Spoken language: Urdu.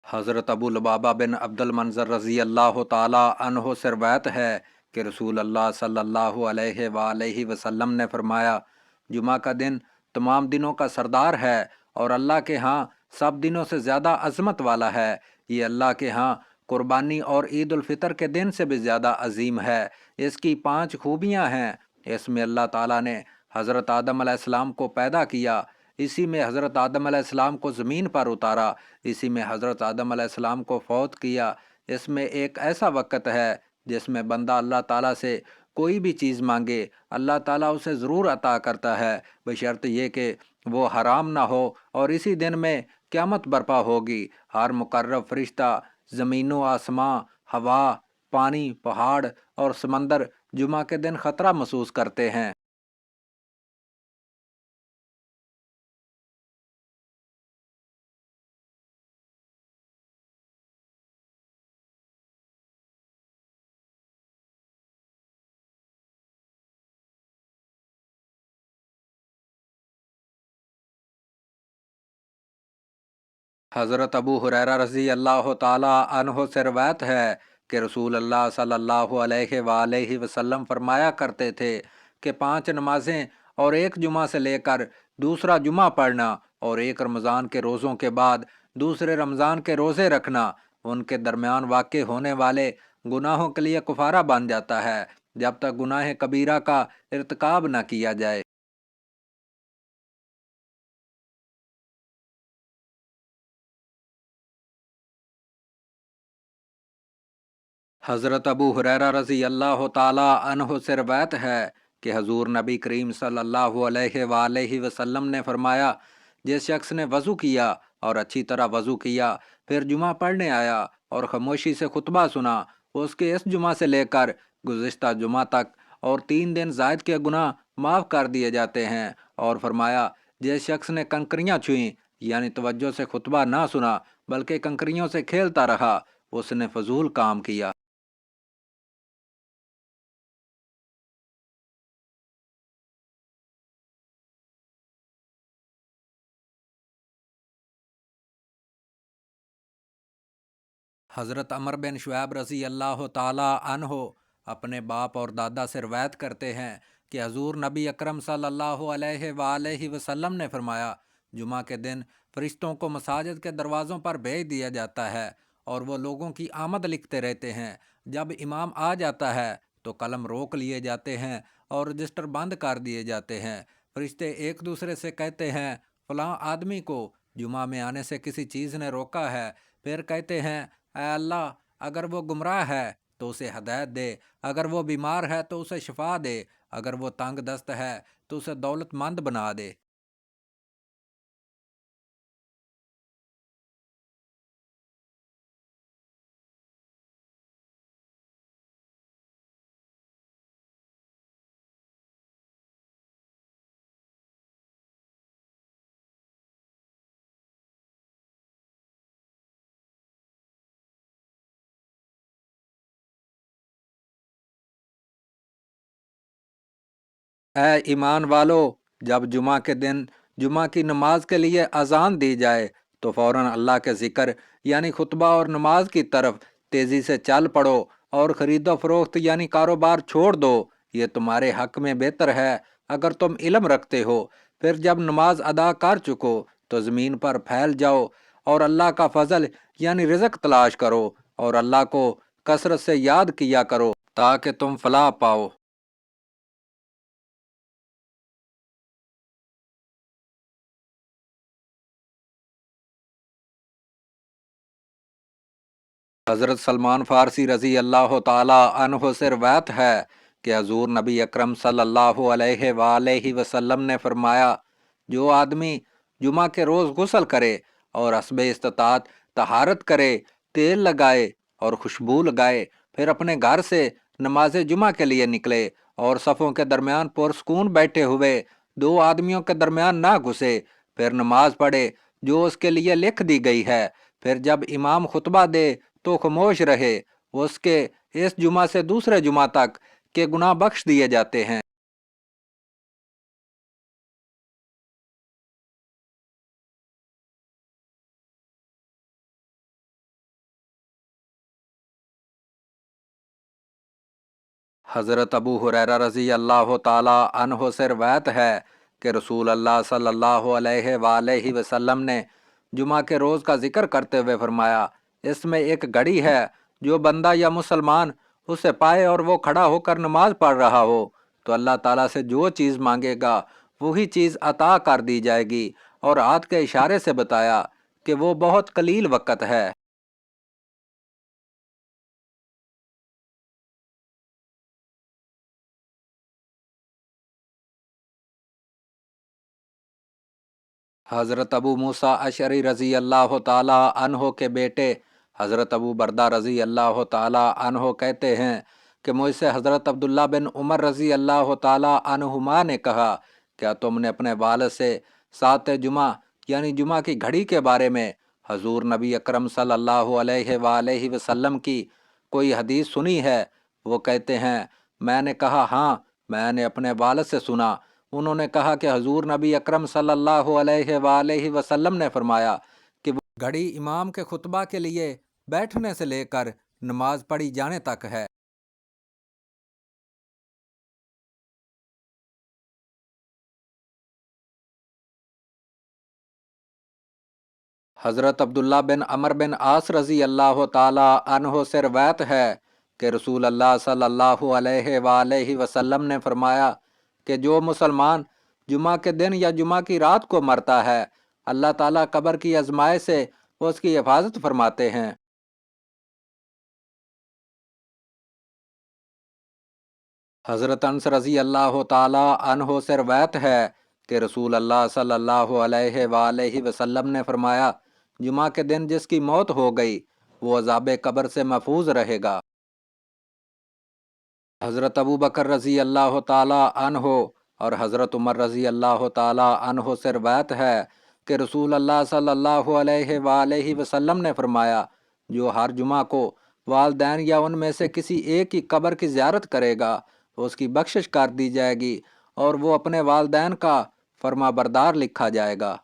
حضرت ابو لبابہ بن عبد المنظر رضی اللہ تعالی عنہ سے روایت ہے کہ رسول اللہ صلی اللہ علیہ وآلہ وسلم نے فرمایا، جمعہ کا دن تمام دنوں کا سردار ہے اور اللہ کے ہاں سب دنوں سے زیادہ عظمت والا ہے۔ یہ اللہ کے ہاں قربانی اور عید الفطر کے دن سے بھی زیادہ عظیم ہے۔ اس کی 5 خوبیاں ہیں۔ اس میں اللہ تعالیٰ نے حضرت آدم علیہ السلام کو پیدا کیا، اسی میں حضرت آدم علیہ السلام کو زمین پر اتارا، اسی میں حضرت آدم علیہ السلام کو فوت کیا۔ اس میں ایک ایسا وقت ہے جس میں بندہ اللہ تعالیٰ سے کوئی بھی چیز مانگے اللہ تعالیٰ اسے ضرور عطا کرتا ہے، بشرط یہ کہ وہ حرام نہ ہو، اور اسی دن میں قیامت برپا ہوگی۔ ہر مقرب فرشتہ، زمین و آسماں، ہوا، پانی، پہاڑ اور سمندر جمعہ کے دن خطرہ محسوس کرتے ہیں۔ حضرت ابو ہریرہ رضی اللہ تعالی عنہ سے روایت ہے کہ رسول اللہ صلی اللہ علیہ وآلہ وسلم فرمایا کرتے تھے کہ 5 نمازیں اور ایک جمعہ سے لے کر دوسرا جمعہ پڑھنا اور ایک رمضان کے روزوں کے بعد دوسرے رمضان کے روزے رکھنا ان کے درمیان واقع ہونے والے گناہوں کے لیے کفارہ بن جاتا ہے، جب تک گناہ کبیرہ کا ارتکاب نہ کیا جائے۔ حضرت ابو ہریرہ رضی اللہ تعالی عنہ سے روایت ہے کہ حضور نبی کریم صلی اللہ علیہ وآلہ وسلم نے فرمایا، جس شخص نے وضو کیا اور اچھی طرح وضو کیا، پھر جمعہ پڑھنے آیا اور خاموشی سے خطبہ سنا، اس کے اس جمعہ سے لے کر گزشتہ جمعہ تک اور 3 دن زائد کے گناہ معاف کر دیے جاتے ہیں۔ اور فرمایا، جس شخص نے کنکریاں چھوئیں، یعنی توجہ سے خطبہ نہ سنا بلکہ کنکریوں سے کھیلتا رہا، اس نے فضول کام کیا۔ حضرت عمر بن شعیب رضی اللہ تعالی عنہ اپنے باپ اور دادا سے روایت کرتے ہیں کہ حضور نبی اکرم صلی اللہ علیہ وآلہ وسلم نے فرمایا، جمعہ کے دن فرشتوں کو مساجد کے دروازوں پر بھیج دیا جاتا ہے اور وہ لوگوں کی آمد لکھتے رہتے ہیں۔ جب امام آ جاتا ہے تو قلم روک لیے جاتے ہیں اور رجسٹر بند کر دیے جاتے ہیں۔ فرشتے ایک دوسرے سے کہتے ہیں، فلاں آدمی کو جمعہ میں آنے سے کسی چیز نے روکا ہے۔ پھر کہتے ہیں، اے اللہ، اگر وہ گمراہ ہے تو اسے ہدایت دے، اگر وہ بیمار ہے تو اسے شفا دے، اگر وہ تنگ دست ہے تو اسے دولت مند بنا دے۔ اے ایمان والو، جب جمعہ کے دن جمعہ کی نماز کے لیے اذان دی جائے تو فوراً اللہ کے ذکر یعنی خطبہ اور نماز کی طرف تیزی سے چل پڑو اور خرید و فروخت یعنی کاروبار چھوڑ دو، یہ تمہارے حق میں بہتر ہے اگر تم علم رکھتے ہو۔ پھر جب نماز ادا کر چکو تو زمین پر پھیل جاؤ اور اللہ کا فضل یعنی رزق تلاش کرو اور اللہ کو کثرت سے یاد کیا کرو تاکہ تم فلاح پاؤ۔ حضرت سلمان فارسی رضی اللہ تعالی عنہ سے روایت ہے کہ حضور نبی اکرم صلی اللہ علیہ وآلہ وسلم نے فرمایا، جو آدمی جمعہ کے روز غسل کرے اور حسب استطاعت طہارت کرے، تیل لگائے اور خوشبو لگائے، پھر اپنے گھر سے نماز جمعہ کے لیے نکلے اور صفوں کے درمیان پرسکون بیٹھے ہوئے 2 آدمیوں کے درمیان نہ گھسے، پھر نماز پڑھے جو اس کے لیے لکھ دی گئی ہے، پھر جب امام خطبہ دے تو خاموش رہے، اس کے اس جمعہ سے دوسرے جمعہ تک کے گناہ بخش دیے جاتے ہیں۔ حضرت ابو ہریرہ رضی اللہ تعالی عنہ سے روایت ہے کہ رسول اللہ صلی اللہ علیہ وآلہ وسلم نے جمعہ کے روز کا ذکر کرتے ہوئے فرمایا، اس میں ایک گھڑی ہے، جو بندہ یا مسلمان اسے پائے اور وہ کھڑا ہو کر نماز پڑھ رہا ہو تو اللہ تعالیٰ سے جو چیز مانگے گا وہی چیز عطا کر دی جائے گی، اور ہاتھ کے اشارے سے بتایا کہ وہ بہت قلیل وقت ہے۔ حضرت ابو موسیٰ اشعری رضی اللہ تعالی عنہ کے بیٹے حضرت ابو بردہ رضی اللہ تعالی عنہ کہتے ہیں کہ مجھ سے حضرت عبداللہ بن عمر رضی اللہ تعالی عنہما نے کہا، کیا تم نے اپنے والد سے سات جمعہ یعنی جمعہ کی گھڑی کے بارے میں حضور نبی اکرم صلی اللہ علیہ وآلہ وسلم کی کوئی حدیث سنی ہے؟ وہ کہتے ہیں، میں نے کہا ہاں، میں نے اپنے والد سے سنا۔ انہوں نے کہا کہ حضور نبی اکرم صلی اللہ علیہ وآلہ وسلم نے فرمایا کہ وہ گھڑی امام کے خطبہ کے لیے بیٹھنے سے لے کر نماز پڑھی جانے تک ہے۔ حضرت عبداللہ بن عمر بن عاص رضی اللہ تعالی عنہ سے روایت ہے کہ رسول اللہ صلی اللہ علیہ وآلہ وسلم نے فرمایا کہ جو مسلمان جمعہ کے دن یا جمعہ کی رات کو مرتا ہے، اللہ تعالیٰ قبر کی ازمائش سے اس کی حفاظت فرماتے ہیں۔ حضرت انس رضی اللہ تعالی عنہ سے روایت ہے کہ رسول اللہ صلی اللہ علیہ وآلہ وسلم نے فرمایا، جمعہ کے دن جس کی موت ہو گئی وہ عذاب قبر سے محفوظ رہے گا۔ حضرت ابو بکر رضی اللہ تعالی عنہ اور حضرت عمر رضی اللہ تعالی عنہ سے روایت ہے کہ رسول اللہ صلی اللہ علیہ وآلہ وسلم نے فرمایا، جو ہر جمعہ کو والدین یا ان میں سے کسی ایک کی قبر کی زیارت کرے گا اس کی بخشش کر دی جائے گی اور وہ اپنے والدین کا فرما بردار لکھا جائے گا۔